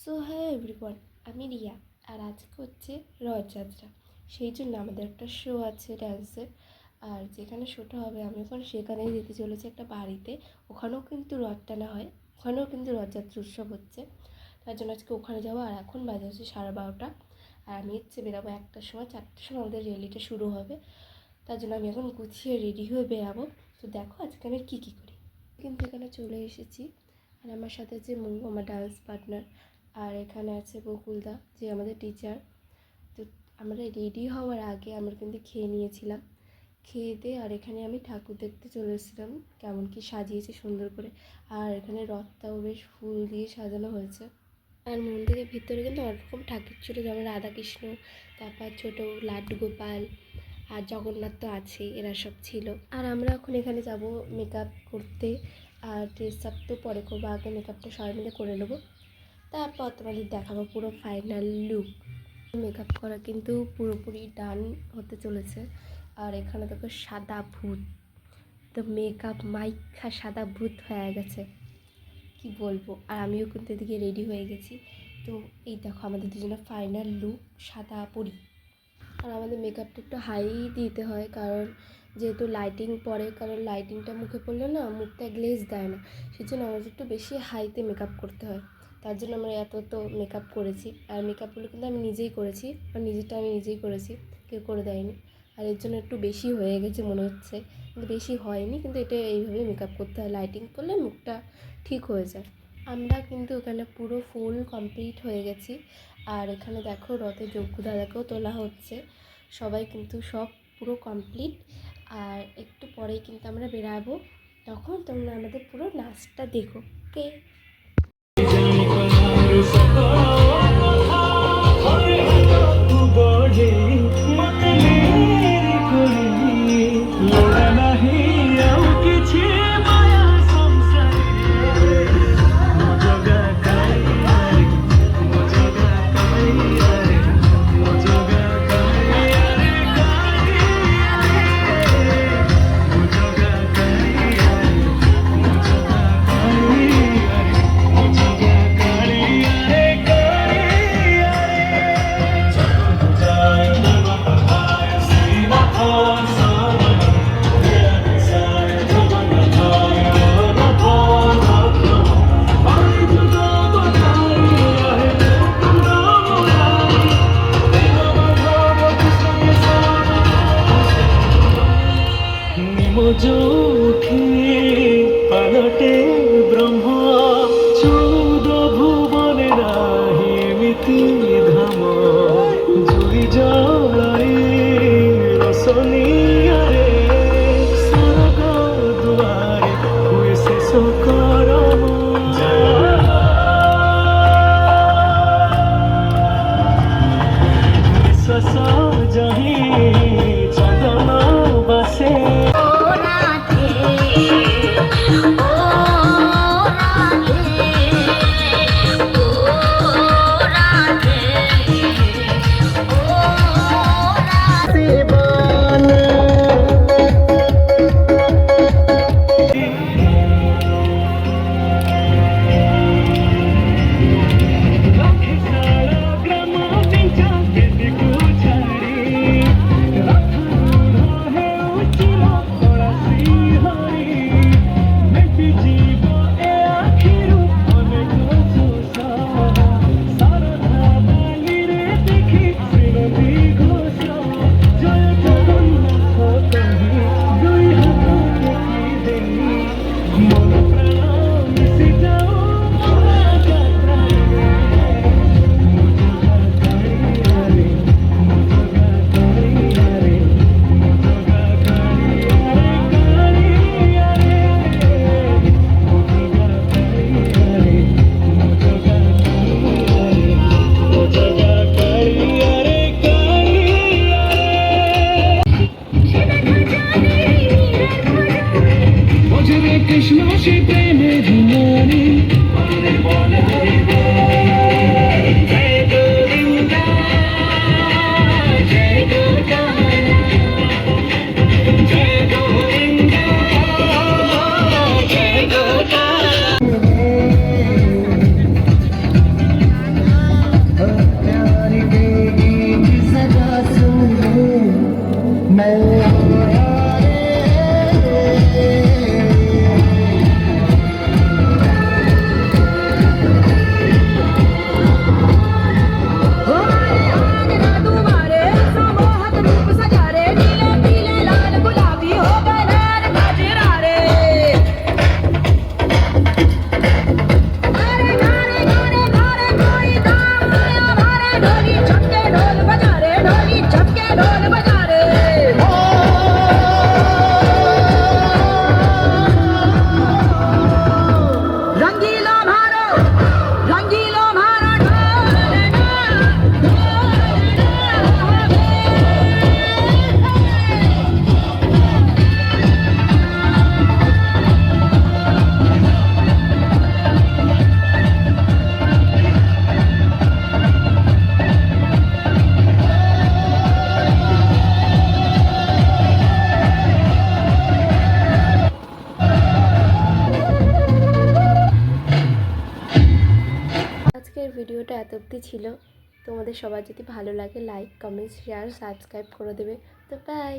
So হ্যাঁ everyone, আমি রিয়া। আর আজকে হচ্ছে রথযাত্রা। সেই জন্য আমাদের একটা শো আছে ডান্সের। আর যেখানে শোটা হবে আমি এখন সেখানেই যেতে চলেছি একটা বাড়িতে। ওখানেও কিন্তু রথ টানা হয়, ওখানেও কিন্তু রথযাত্রা উৎসব হচ্ছে। তার জন্য আজকে ওখানে যাবো। আর এখন বাজে হচ্ছে 12:30। আর আমি হচ্ছে বেরাবো 1টার সময়, 4টার সময় আমাদের র্যালিটা শুরু হবে। তার জন্য আমি এখন গুছিয়ে রেডি হয়ে বেরাবো। তো দেখো আজকে আমি কী করি। কিন্তু এখানে চলে এসেছি। আর আমার সাথে আছে আমার ডান্স পার্টনার। আর এখানে আছে বকুলদা, যে আমাদের টিচার। তো আমরা রেডি হওয়ার আগে আমরা কিন্তু খেয়ে নিয়েছিলাম। খেয়ে দিয়ে আর এখানে আমি ঠাকুর দেখতে চলে এসেছিলাম কেমন কি সাজিয়েছে সুন্দর করে। আর এখানে রথটাও বেশ ফুল দিয়ে সাজানো হয়েছে। আর মন্দিরের ভিতরে কিন্তু অনেক রকম ঠাকুর ছিল, যেমন রাধাকৃষ্ণ, তারপর ছোটো লাড্ডু গোপাল, আর জগন্নাথ তো আছে, এরা সব ছিল। আর আমরা এখন এখানে যাব মেকআপ করতে। আর ড্রেস আপ তো পরে করবো, আগে মেকআপটা সবাই মিলে করে নেবো। তারপর তোমাদের দেখাবো পুরো ফাইনাল লুক। মেকআপ করা কিন্তু পুরোপুরি ডান হতে চলেছে। আর এখানে দেখো সাদা ভূত, তো মেকআপ মাইখা সাদা ভূত হয়ে গেছে, কি বলবো। আর আমিও কিন্তু এদিকে রেডি হয়ে গেছি। তো এই দেখো আমাদের দুজনের ফাইনাল লুক, সাদা পরি। আর আমাদের মেকআপটা একটু হাই দিতে হয়, কারণ যেহেতু লাইটিং পড়ে, কারণ লাইটিংটা মুখে পড়লে না মুখটা গ্লেজ দেয় না। সেজন্য আমাদের একটু বেশি হাইতে মেকআপ করতে হয়। তার জন্য আমরা এত তো মেকআপ করেছি। আর মেকআপগুলো কিন্তু আমি নিজেই করেছি, আর নিজেরটা আমি নিজেই করেছি, কেউ করে দেয়নি। আর এর জন্য একটু বেশি হয়ে গেছে মনে হচ্ছে, কিন্তু বেশি হয়নি। কিন্তু এটা এইভাবেই মেকআপ করতে হয়, লাইটিং করলে মুখটা ঠিক হয়ে যায়। আমরা কিন্তু এখানে পুরো ফুল কমপ্লিট হয়ে গেছি। আর এখানে দেখো রথে যজ্ঞ দাদাকেও তোলা হচ্ছে। সবাই কিন্তু সব পুরো কমপ্লিট। আর একটু পরেই কিন্তু আমরা বেরাবো, তখন তোমরা আমাদের পুরো নাচটা দেখো। ওকে। ভিডিওটা এত অবধি ছিল। তোমাদের সবার যদি ভালো লাগে লাইক কমেন্ট শেয়ার সাবস্ক্রাইব করে দেবে। তো বাই।